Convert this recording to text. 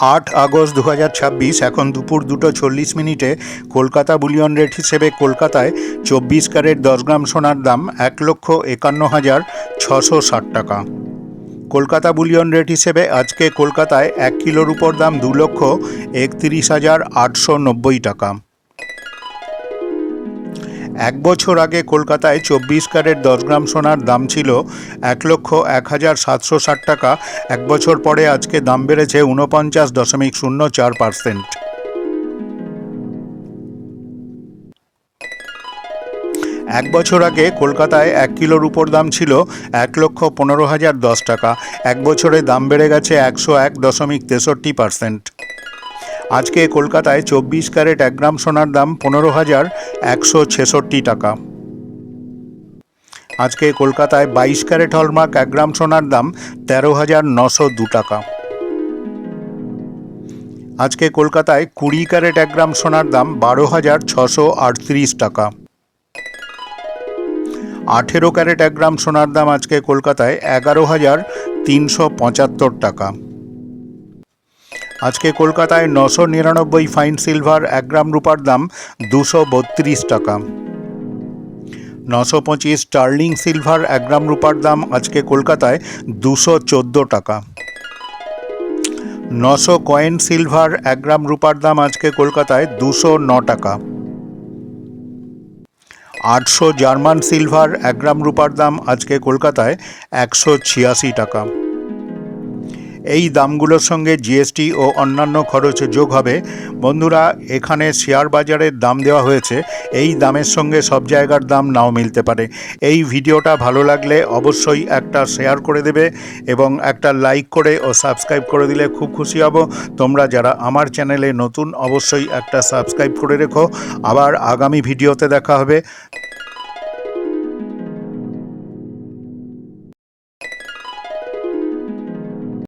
8 August 2026 এখন দুপুর 2:40 Kolkata bullion rate হিসেবে কলকাতায় 24 ক্যারেট 10 গ্রাম সোনার দাম 1,51,660 টাকা। কলকাতা বুলিয়ন রেট হিসেবে আজকে কলকাতায় 1 কিলোর উপর দাম 2,31,890 টাকা। এক বছর আগে কলকাতায় 24 ক্যারেট 10 গ্রাম সোনার দাম ছিল 1,01,760 টাকা। এক বছর পরে আজকে দাম বেড়েছে 49.04%। এক বছর আগে কলকাতায় 1 কিলোর উপর দাম ছিল 1,15,010 টাকা। এক বছরে দাম বেড়ে গেছে 101.63%। আজকে কলকাতায় 24 ক্যারেট 1 গ্রাম সোনার দাম 15,166 টাকা। আজকে কলকাতায় 22 ক্যারেট হলমার্ক 1 গ্রাম সোনার দাম 13,902 টাকা। আজকে কলকাতায় 20 ক্যারেট 1 গ্রাম সোনার দাম 12,638 টাকা। 18 ক্যারেট 1 গ্রাম সোনার দাম আজকে কলকাতায় 11,375 টাকা। আজকে কলকাতায় 999 ফাইন সিলভার 1 গ্রাম রূপার দাম 232 টাকা। 925 স্টার্লিং সিলভার 1 গ্রাম রূপার দাম আজকে কলকাতায় 214 টাকা। 900 কয়েন সিলভার 1 গ্রাম রূপার দাম আজকে কলকাতায় 209 টাকা। 800 জার্মান সিলভার 1 গ্রাম রূপার দাম আজকে কলকাতায় 186 টাকা। এই দামগুলোর সঙ্গে জিএসটি ও অন্যান্য খরচ যোগ হবে। বন্ধুরা, এখানে শেয়ার বাজারের দাম দেওয়া হয়েছে, এই দামের সঙ্গে সব জায়গার দাম নাও মিলতে পারে। এই ভিডিওটা ভালো লাগলে অবশ্যই একটা শেয়ার করে দেবে এবং একটা লাইক করে ও সাবস্ক্রাইব করে দিলে খুব খুশি হব। তোমরা যারা আমার চ্যানেলে নতুন অবশ্যই একটা সাবস্ক্রাইব করে রেখো। আবার আগামী ভিডিওতে দেখা হবে।